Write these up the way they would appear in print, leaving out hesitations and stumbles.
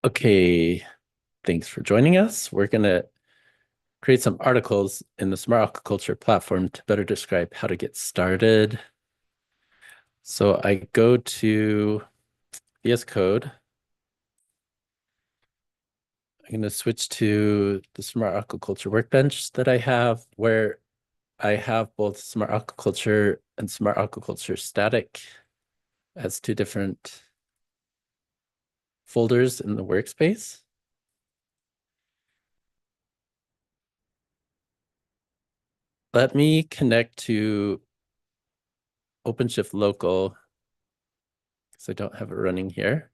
Okay, thanks for joining us. We're going to create some articles in the Smart Aquaculture platform to better describe how to get started. So I go to VS Code. I'm going to switch to the Smart Aquaculture workbench that I have, where I have both Smart Aquaculture and Smart Aquaculture Static as two different folders in the workspace. Let me connect to OpenShift Local because I don't have it running here.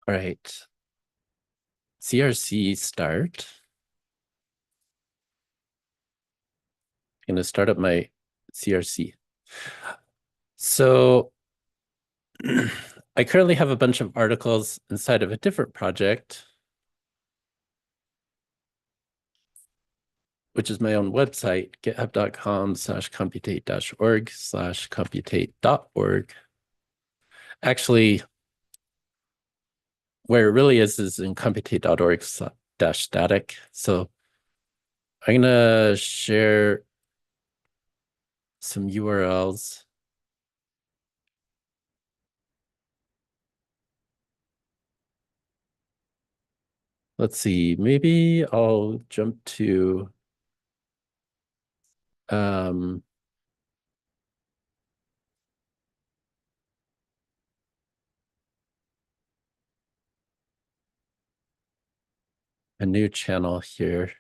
All right. CRC start. I'm going to start up my CRC. So I currently have a bunch of articles inside of a different project, which is my own website, github.com/computate-org/computate.org. Actually, where it really is in computate.org/static. So I'm going to share some URLs. Let's see, maybe I'll jump to a new channel here.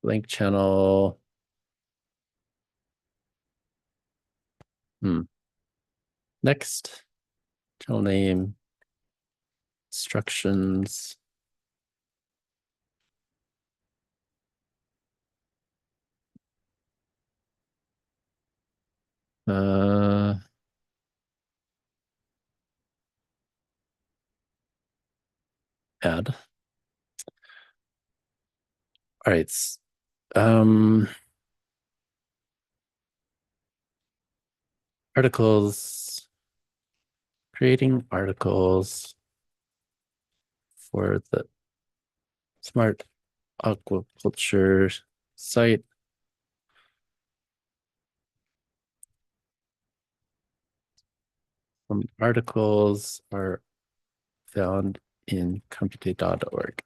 Link channel. Next, channel name, instructions. Add. All right. Articles, creating articles for the Smart Aquaculture site. Some articles are found in computate.org.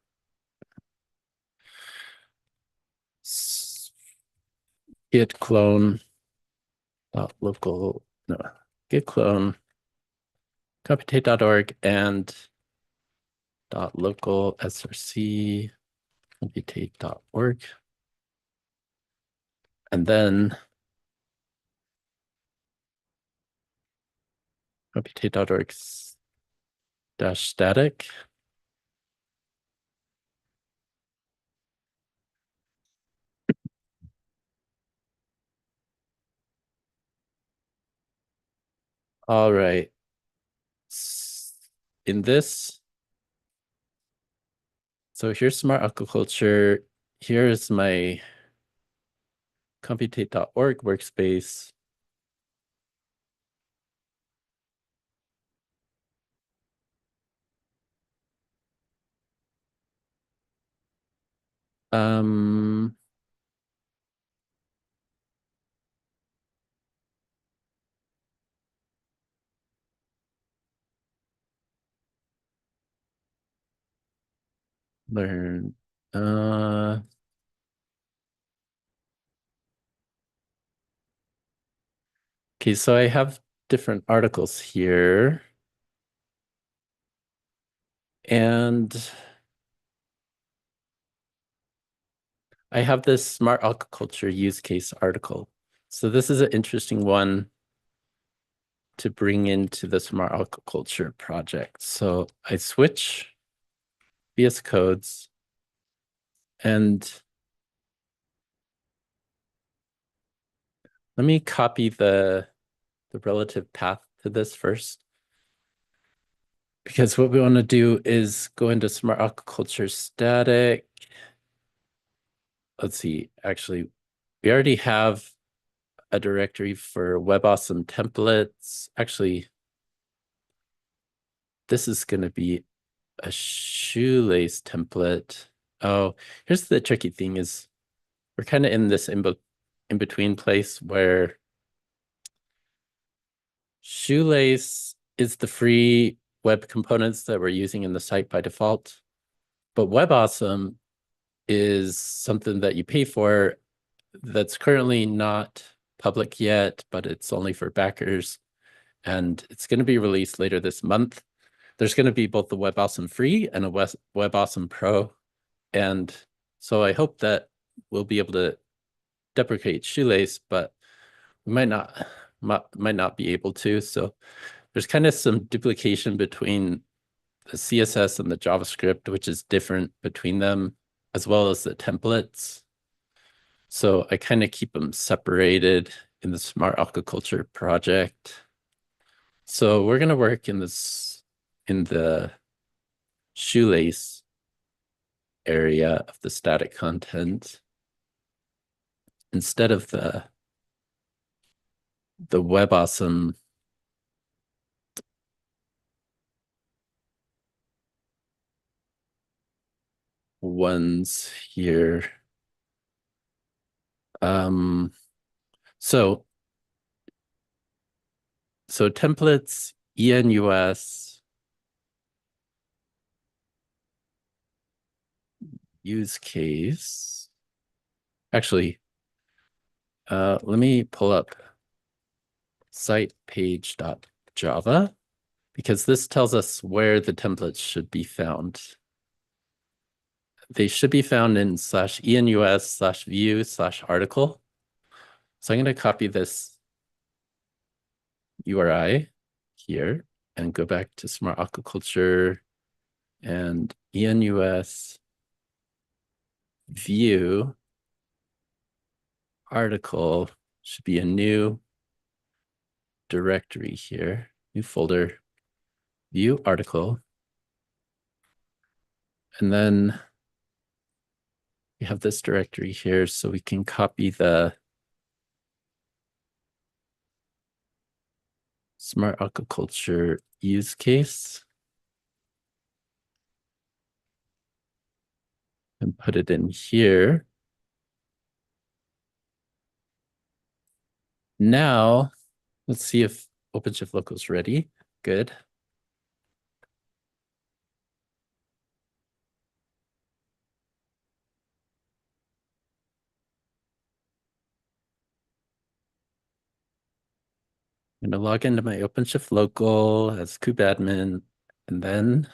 Git clone local, no, git clone computate.org and .local src computate.org. And then computate.org -static. All right. In this, so here's Smart Aquaculture. Here's my computate.org workspace. Learn. Okay, so I have different articles here. And I have this Smart Aquaculture use case article. So this is an interesting one to bring into the Smart Aquaculture project. So I switch VS Codes. And let me copy the relative path to this first, because what we want to do is go into Smart Aquaculture static. Let's see, actually, we already have a directory for WebAwesome templates. Actually, this is going to be a shoelace template. Oh, here's the tricky thing is we're kind of in this in between place where shoelace is the free web components that we're using in the site by default, but WebAwesome is something that you pay for that's currently not public yet, but it's only for backers, and it's going to be released later this month. There's going to be both the WebAwesome Free and a WebAwesome Pro, and so I hope that we'll be able to deprecate Shoelace, but we might not be able to. So there's kind of some duplication between the CSS and the JavaScript, which is different between them, as well as the templates. So I kind of keep them separated in the Smart Aquaculture project. So we're going to work in the shoelace area of the static content instead of the WebAwesome ones here. So templates, ENUS, use case. Actually, let me pull up site page.java because this tells us where the templates should be found. They should be found in /enus/view/article. So I'm going to copy this URI here and go back to Smart Aquaculture and enus view article should be a new directory here, new folder, view article. And then we have this directory here, so we can copy the Smart Aquaculture use case and put it in here. Now, let's see if OpenShift Local is ready. Good. I'm going to log into my OpenShift Local as kubeadmin, and then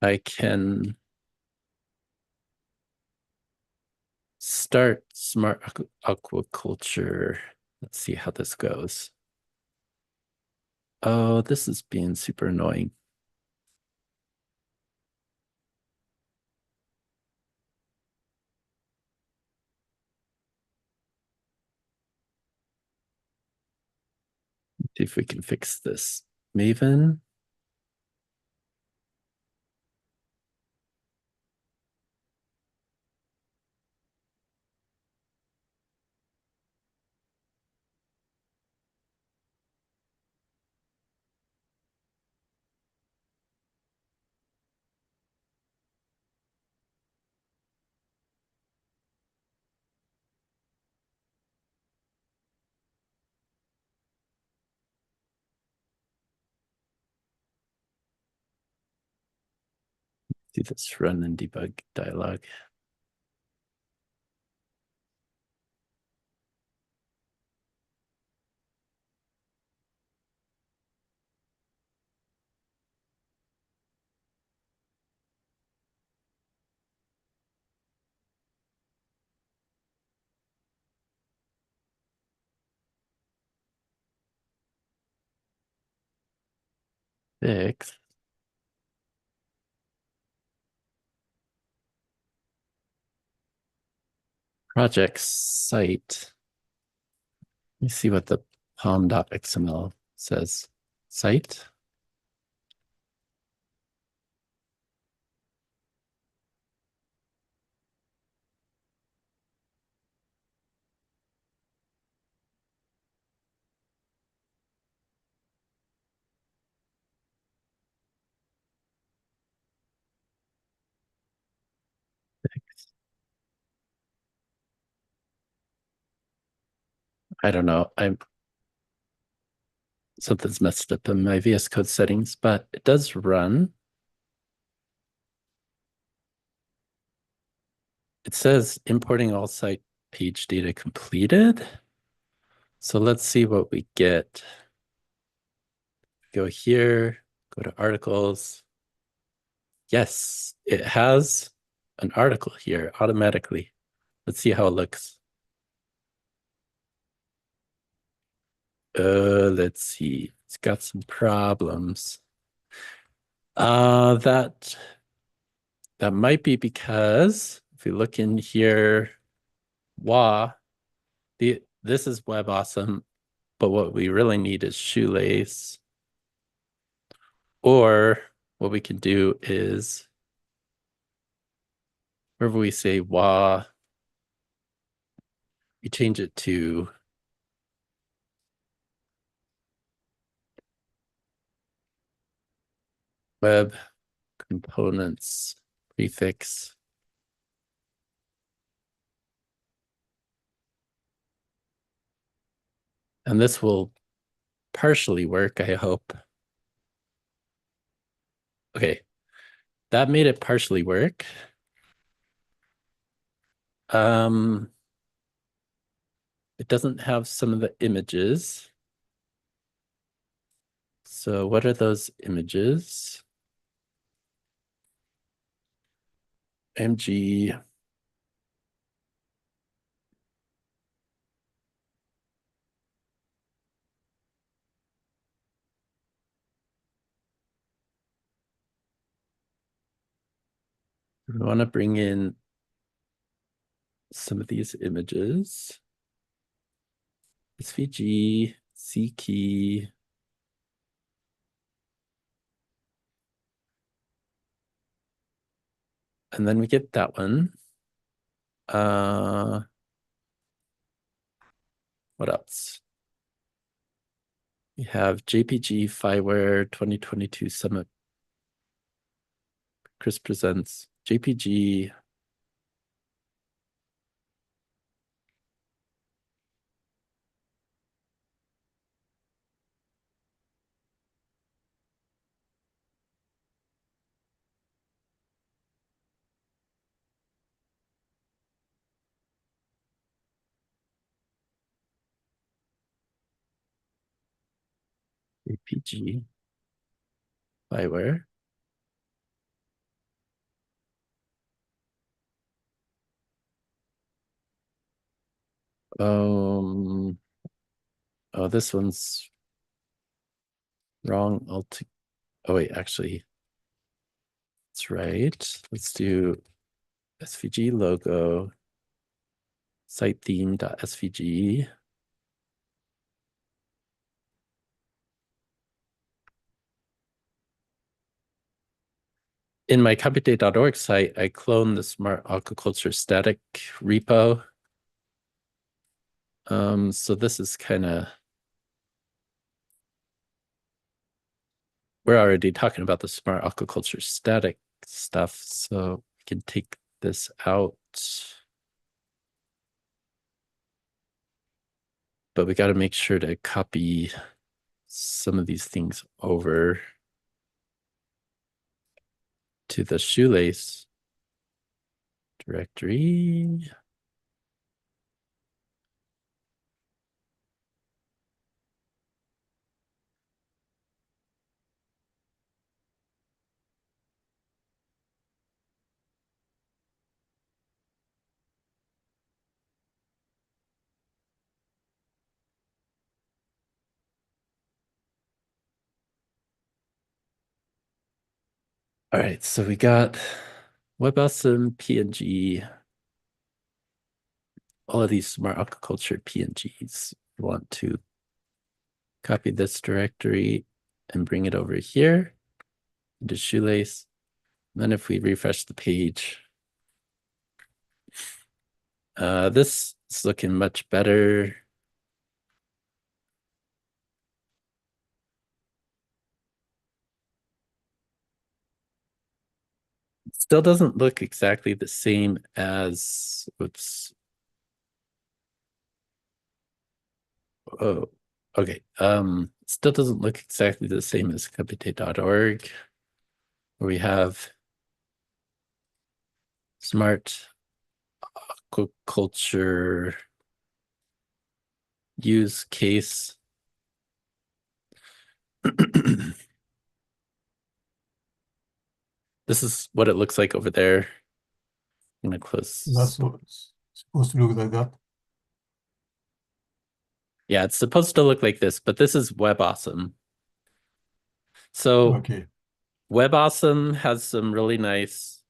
I can start Smart Aquaculture. Let's see how this goes. Oh, this is being super annoying. See if we can fix this. Maven. Do this run and debug dialog. fix project site. Let me see what the pom.xml says. Site. I don't know. I'm something's messed up in my VS Code settings, but it does run. It says importing all site page data completed. So let's see what we get. Go here, go to articles. Yes, it has an article here automatically. Let's see how it looks. Let's see. It's got some problems. That might be because if we look in here, this is WebAwesome, but what we really need is shoelace. Or what we can do is wherever we say WA, we change it to web components prefix. And this will partially work, I hope. Okay, that made it partially work. It doesn't have some of the images. So what are those images? MG. We want to bring in some of these images. SVG, C key. And then we get that one. What else? We have JPG Fireware 2022 Summit. Chris presents JPG. JPG Fireware. Oh, this one's wrong. Oh wait, actually, that's right. Let's do SVG logo, site theme.svg. In my compute.org site, I cloned the Smart Aquaculture static repo. So this is kind of, we're already talking about the Smart Aquaculture static stuff, so we can take this out. But we got to make sure to copy some of these things over to the shoelace directory. All right, so we got WebAssembly, PNG, all of these Smart Aquaculture PNGs. We want to copy this directory and bring it over here into Shoelace. And then if we refresh the page, this is looking much better. It still doesn't look exactly the same as, whoops. Oh, okay. Still doesn't look exactly the same as compute.org, where we have Smart Aquaculture use case. This is what it looks like over there. I'm gonna close. That's supposed to look like that. Yeah, it's supposed to look like this, but this is WebAwesome. So Okay. WebAwesome has some really nice,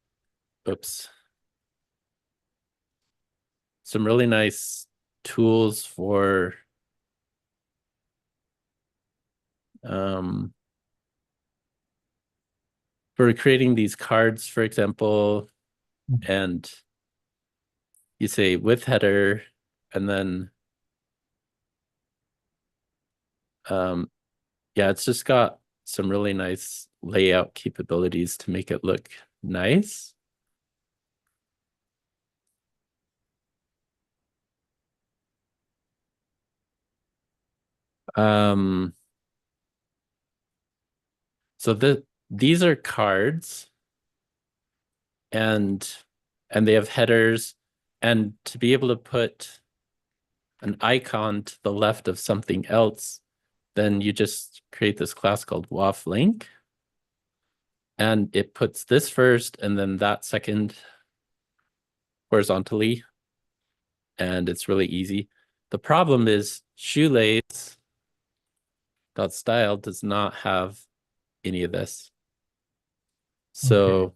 oops, some really nice tools for creating these cards, for example, and you say with header, and then yeah, it's just got some really nice layout capabilities to make it look nice. So these are cards, and they have headers, and to be able to put an icon to the left of something else, then you just create this class called WAF link, and it puts this first and then that second horizontally, and it's really easy. The problem is shoelace.style does not have any of this. So,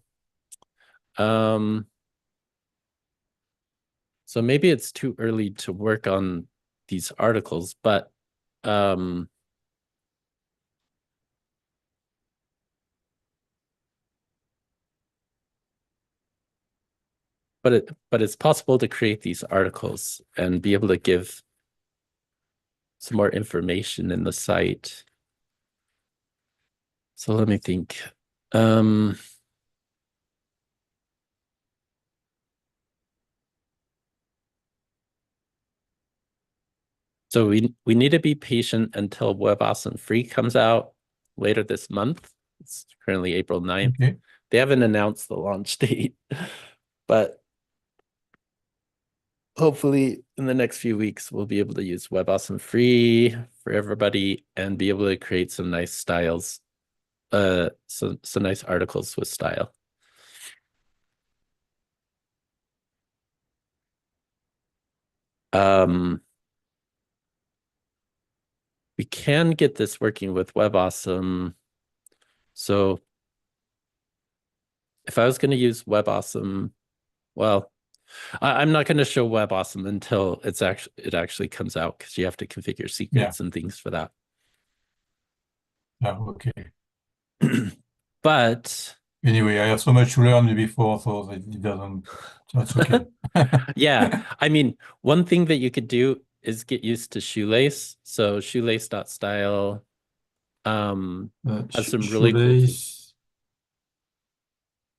so maybe it's too early to work on these articles, but but it's possible to create these articles and be able to give some more information in the site. So let me think. So we need to be patient until WebAwesome Free comes out later this month. It's currently April 9th. Okay. They haven't announced the launch date, but hopefully in the next few weeks, we'll be able to use WebAwesome Free for everybody and be able to create some nice styles, some nice articles with style. We can get this working with WebAwesome. So if I was going to use WebAwesome, well, I'm not going to show WebAwesome until it actually comes out, because you have to configure secrets and things for that. Okay. But Anyway, I have so much to learn before, so that it doesn't. That's okay. yeah, I mean, one thing that you could do is get used to Shoelace. So shoelace.style has some really cool tools.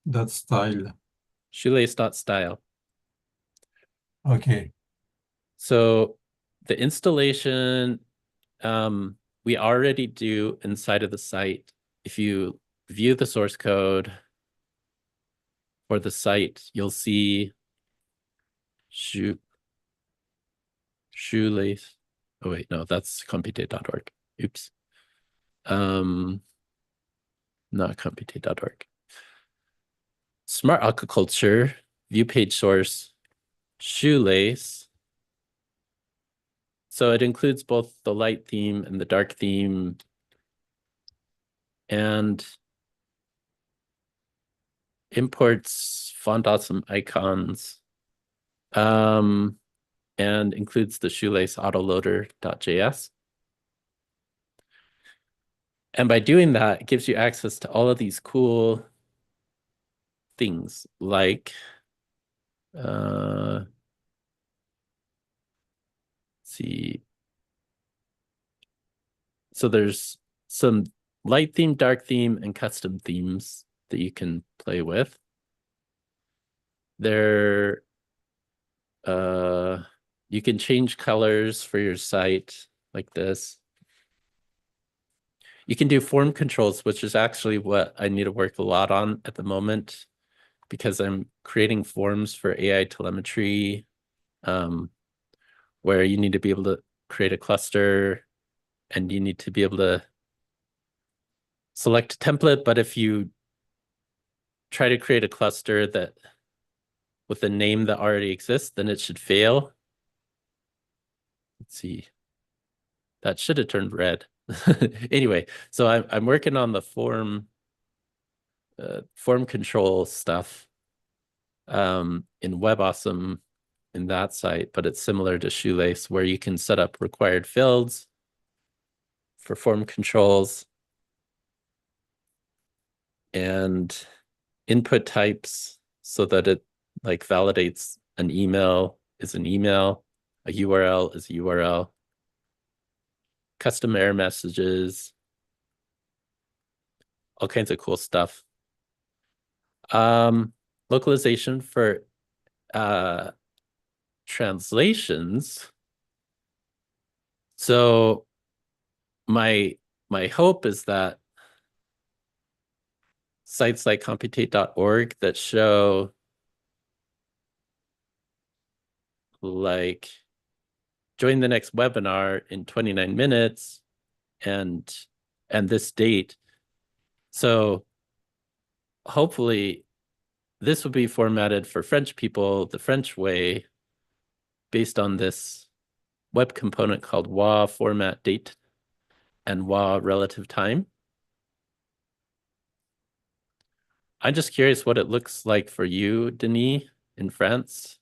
That style. Shoelace.style. Okay. So the installation we already do inside of the site. If you view the source code for the site, you'll see shoelace. Oh wait, no, that's compute.org. Oops. Not compute.org. Smart Aquaculture, view page source, shoelace. So it includes both the light theme and the dark theme. And imports font awesome icons, um, and includes the shoelace autoloader.js. And by doing that, it gives you access to all of these cool things like let's see. So there's some light theme, dark theme, and custom themes that you can play with. There, you can change colors for your site like this. You can do form controls, which is actually what I need to work a lot on at the moment because I'm creating forms for AI telemetry, where you need to be able to create a cluster and you need to be able to select a template. But if you try to create a cluster that with a name that already exists, then it should fail. Let's see. That should have turned red. Anyway, so I'm working on the form control stuff in WebAwesome in that site, but it's similar to Shoelace where you can set up required fields for form controls and input types so that it like validates an email is an email, a URL is a URL, custom error messages, all kinds of cool stuff. Localization for translations. So my hope is that sites like computate.org that show like join the next webinar in 29 minutes and this date. So hopefully this will be formatted for French people the French way based on this web component called WA format date and WA relative time. I'm just curious what it looks like for you, Denis, in France,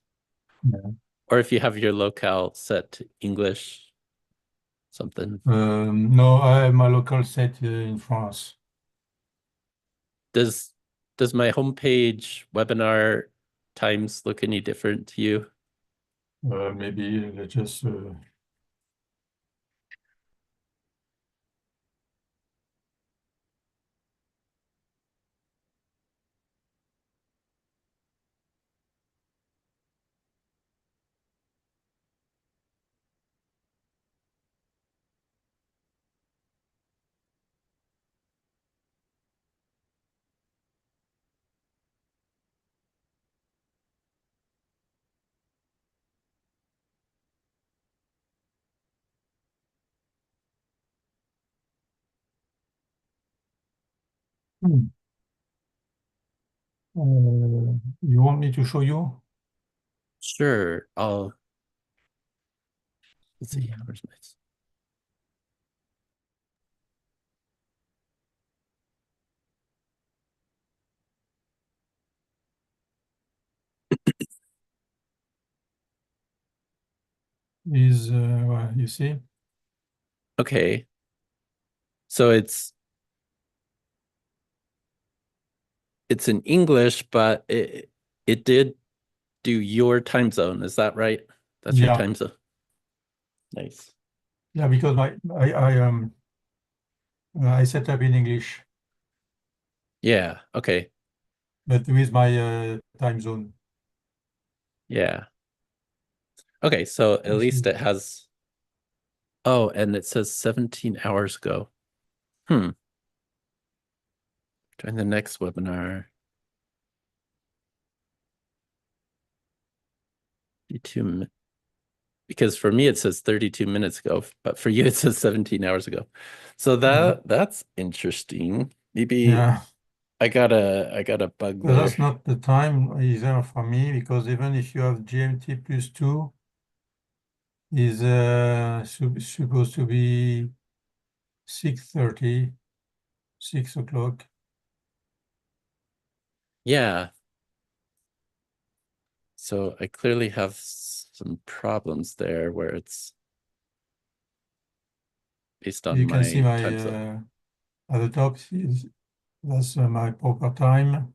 Yeah. or if you have your locale set to English, something. No, I have my local set in France. Does my homepage webinar times look any different to you? Maybe let's just hmm. You want me to show you? Sure. Let's see. Hmm. Where's my Is you see? Okay. So it's in English, but it did do your time zone. Is that right? That's your Yeah, time zone. Nice. yeah, because I set up in English, Yeah. Okay. but with my time zone. Yeah. Okay. So at This least is it has. Oh, and it says 17 hours ago. Hmm. Join the next webinar. 32 because for me it says 32 minutes ago, but for you it says 17 hours ago. So that's interesting. Maybe yeah. I got a bug But there. that's not the time either for me because even if you have GMT plus 2 is supposed to be 6:30, 6 o'clock. Yeah. So I clearly have some problems there where it's based on You can see my my time zone. at the top that's my proper time,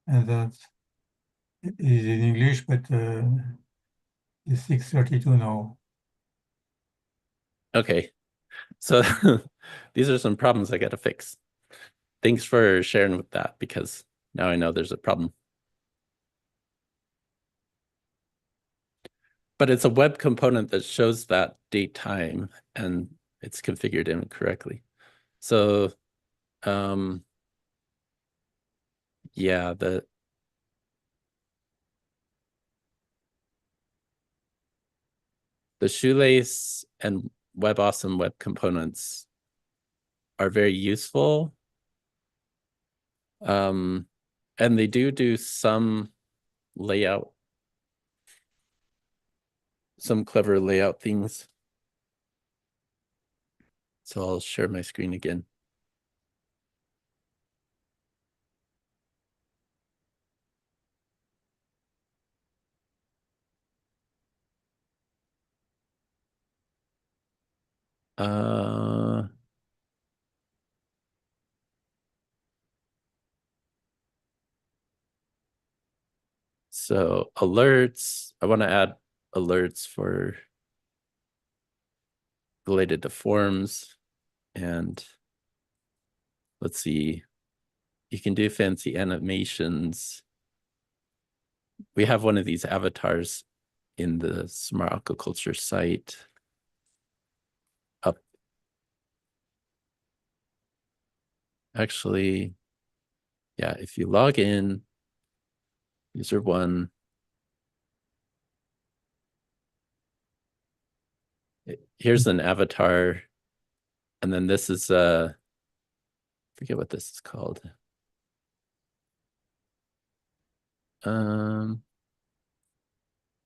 and that is in English, but it's 6:32 now. Okay. So these are some problems I got to fix. Thanks for sharing with that because now I know there's a problem. But it's a web component that shows that date time and it's configured incorrectly. So yeah, the shoelace and WebAwesome web components are very useful. And they do some layout, some clever layout things. So I'll share my screen again. Uh, so alerts, I want to add alerts for related to forms. And let's see, you can do fancy animations. We have one of these avatars in the Smart Aquaculture site up. Actually, yeah, if you log in, user one, here's an avatar. And then this is, forget what this is called. Um,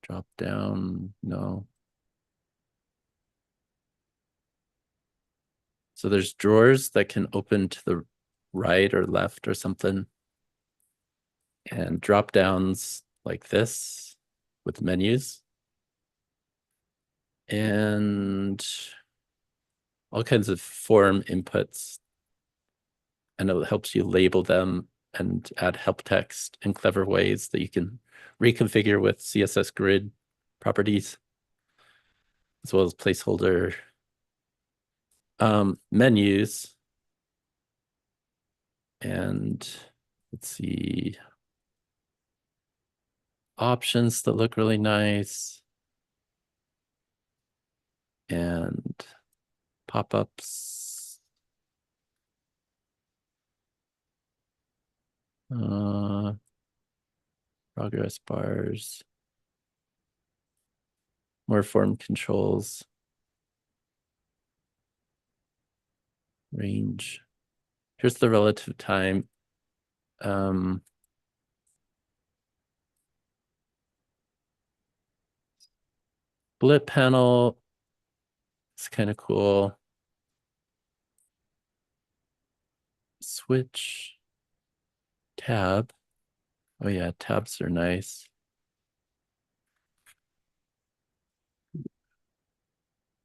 Drop down, no. So there's drawers that can open to the right or left or something. And drop downs like this with menus. And all kinds of form inputs. And it helps you label them and add help text in clever ways that you can reconfigure with CSS grid properties, as well as placeholder menus. And let's see, options that look really nice. And pop-ups. Progress bars. More form controls. Range. Here's the relative time. Split panel. It's kind of cool. Switch. Tab. Oh yeah, tabs are nice.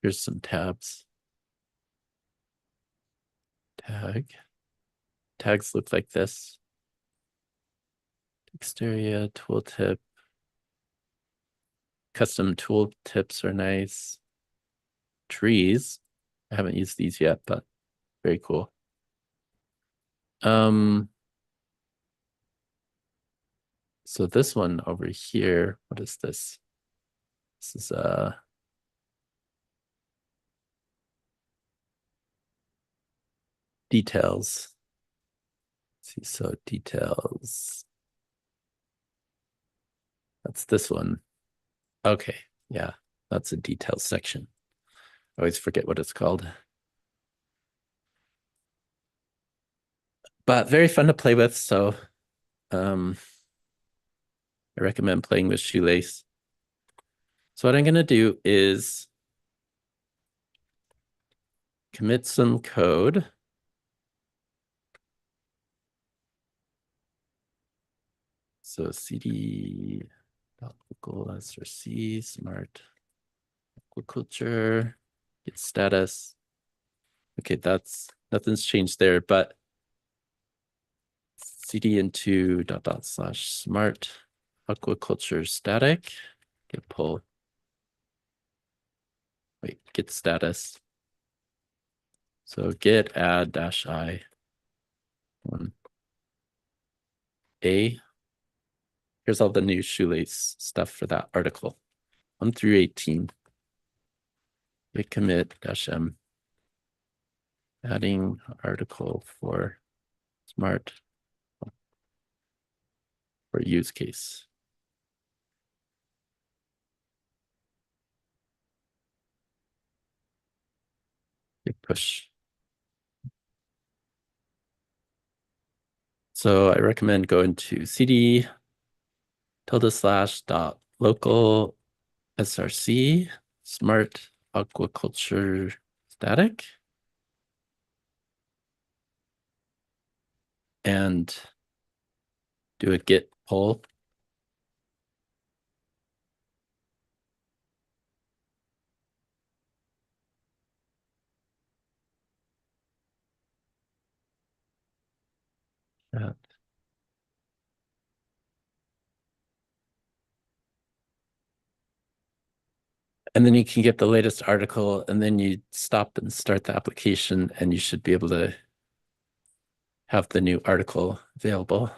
Here's some tabs. Tag. Tags look like this. Exterior, tooltip. Custom tooltips are nice. Trees. I haven't used these yet, but very cool. So this one over here, what is this? This is details. Let's see, so details. That's this one. Okay, yeah, that's a details section. I always forget what it's called. But very fun to play with, so I recommend playing with Shoelace. So what I'm gonna do is commit some code. So cd local src smart aquaculture, get status. Okay, that's nothing's changed there, but cd into // smart aquaculture static, get pull. Wait, get status. So get add -i one a. Here's all the new shoelace stuff for that article. 1 through 18. Git commit -m. Adding article for smart for use case. Git push. So I recommend going to cd // src smart aquaculture static and do a git pull. Uh, And then you can get the latest article, and then you stop and start the application, and you should be able to have the new article available.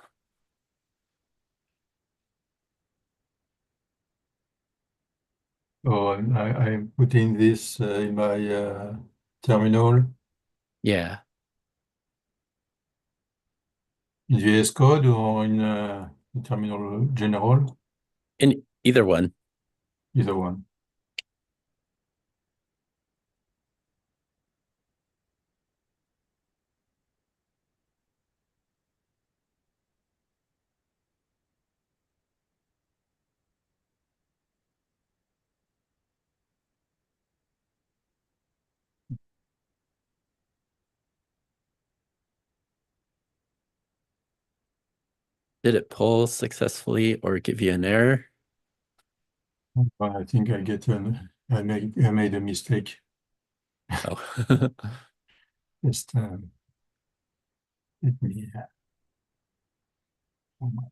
Oh, I'm putting this in my terminal Yeah, in VS Code or in terminal general, in either one. either one. Did it pull successfully or give you an error? I think I made a mistake. Oh, Just let me. Oh my-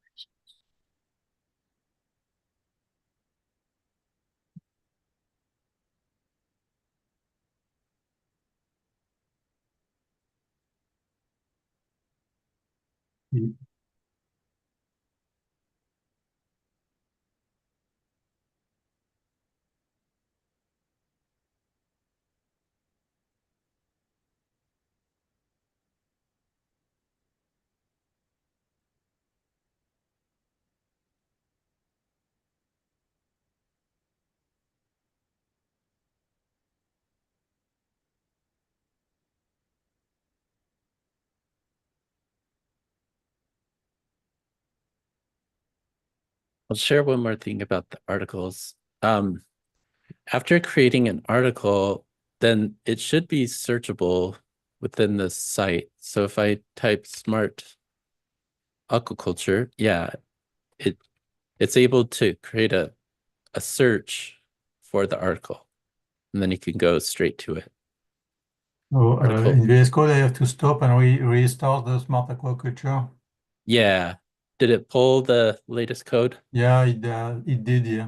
I'll share one more thing about the articles. After creating an article, then it should be searchable within the site. So if I type smart aquaculture, yeah, it it's able to create a search for the article, and then you can go straight to it. So Article, in VS Code, I have to stop and restart the Smart Aquaculture. yeah. Did it pull the latest code? Yeah, it did. Yeah.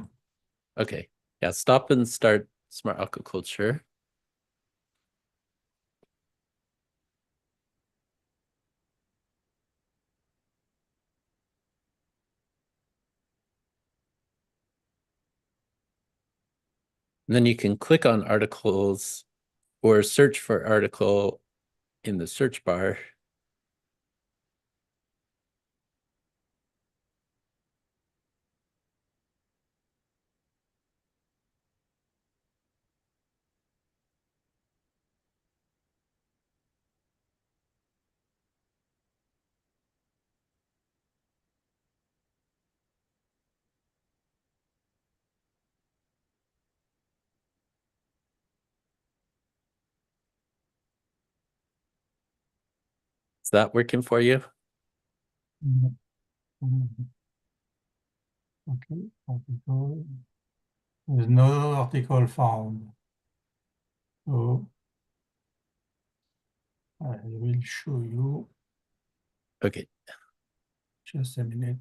Okay, yeah. Stop and start smart aquaculture. And then you can click on articles or search for article in the search bar. Is that working for you? Mhm. Okay, article. There's no article found. So I will show you Okay. just a minute.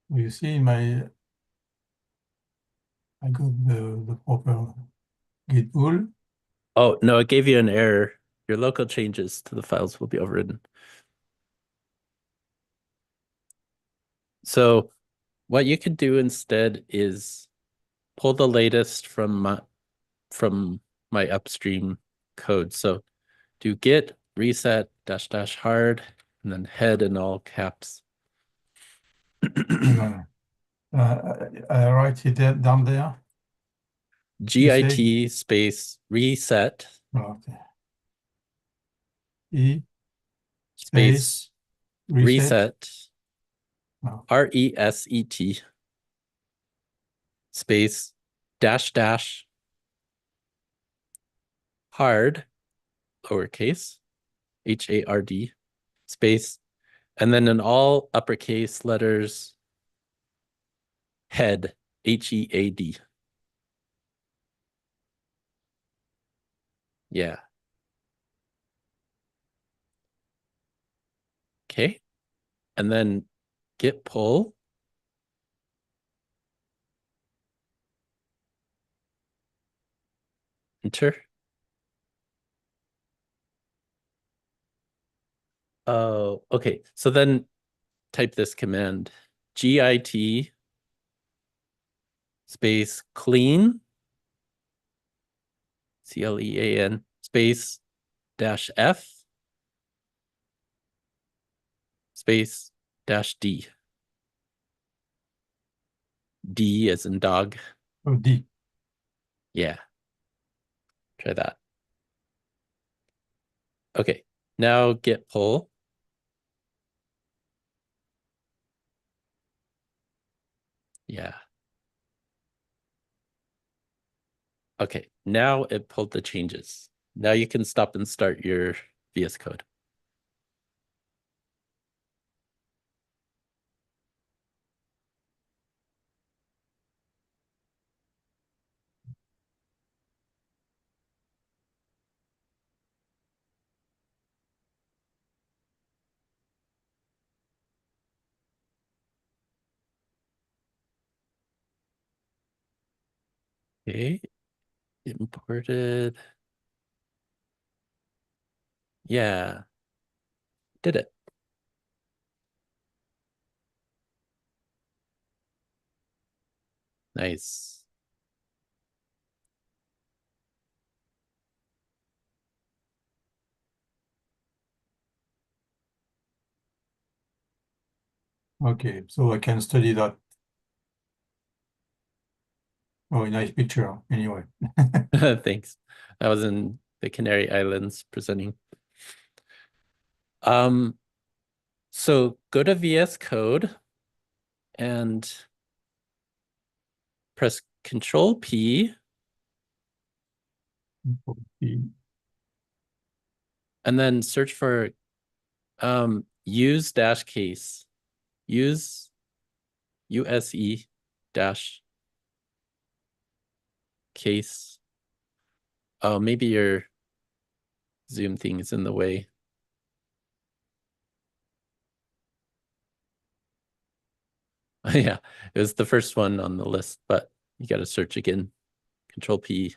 You see I got the proper git pull. Oh, no, it gave you an error. Your local changes to the files will be overridden. So what you could do instead is pull the latest from my upstream code. So do git reset dash dash hard and then head in all caps. Hang on. I write it down there. You say, git space reset okay. E space space reset. reset No. reset space dash dash hard lowercase hard space and then in all uppercase letters head head. Yeah. Okay. And then git pull. Enter. Oh, okay. So then type this command git space clean clean space dash f space dash d. D as in dog. Oh, D. Yeah. Try that. Okay. Now git pull. Yeah. Okay. Now it pulled the changes. Now you can stop and start your VS Code. Okay. Imported. Yeah. Did it. Nice. Okay, so I can study that. Oh, a nice picture anyway. Thanks. I was in the Canary Islands presenting. Um, so go to VS Code and press Control P and then search for use dash case. Use USE dash case. Oh, maybe your Zoom thing is in the way. Yeah, it was the first one on the list, but you got to search again. Control P.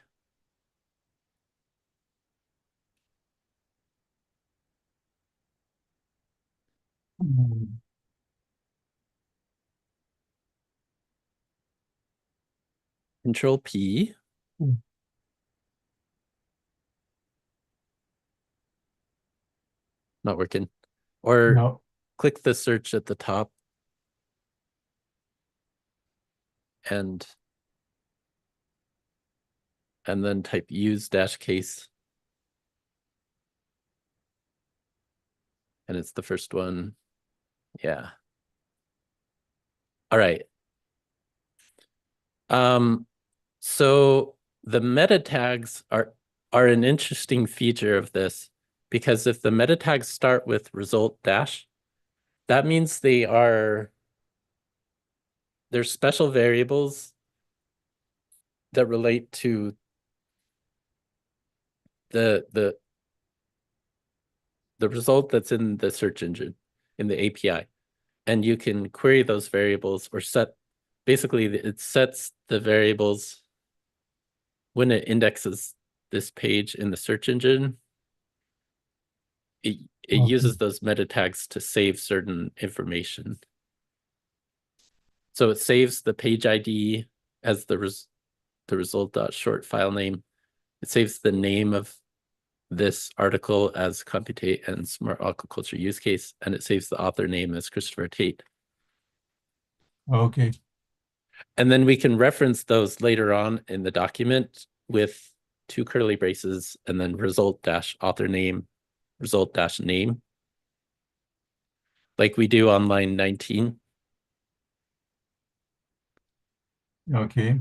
Mm. Control P. Not working. Or No. click the search at the top and then type use dash case. And it's the first one. Yeah. All right. So the meta tags are are an interesting feature of this because if the meta tags start with result dash, that means they're special variables that relate to the the result that's in the search engine in the API. And you can query those variables or basically it sets the variables when it indexes this page in the search engine. It Okay. uses those meta tags to save certain information. So it saves the page ID as the result.short file name. It saves the name of this article as Computate and Smart Aquaculture use case, and it saves the author name as Christopher Tate. Okay. And then we can reference those later on in the document with two curly braces and then result dash author name, result dash name, like we do on line 19. Okay.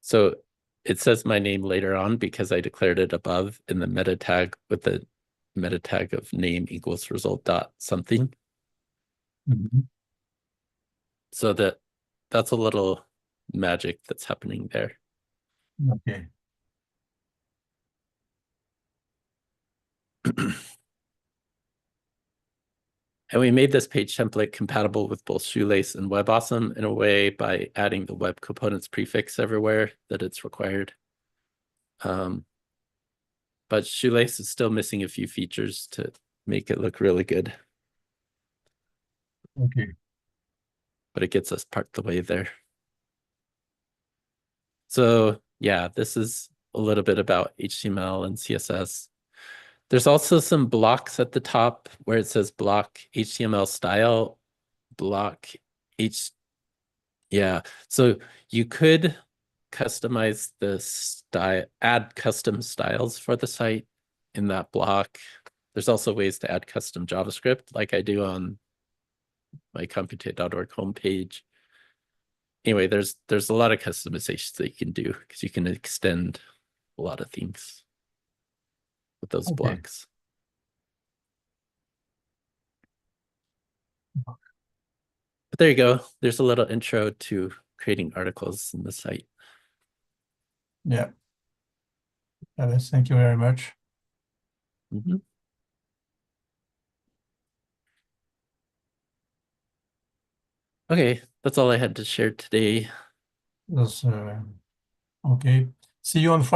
So it says my name later on because I declared it above in the meta tag with the meta tag of name equals result dot something. Mhm. So that's a little magic that's happening there. Okay. And we made this page template compatible with both Shoelace and WebAwesome in a way by adding the web components prefix everywhere that it's required. But Shoelace is still missing a few features to make it look really good, Okay. but it gets us part the way there. So yeah, this is a little bit about HTML and CSS. There's also some blocks at the top where it says block HTML style, block H. Yeah, so you could customize the style, add custom styles for the site in that block. There's also ways to add custom JavaScript like I do on my computate.org homepage. Anyway, there's a lot of customizations that you can do because you can extend a lot of things with those Okay. blocks. But there you go. There's a little intro to creating articles in the site. Yeah. Alice, thank you very much. Mhm. Okay, that's all I had to share today. That's, okay. See you on Friday.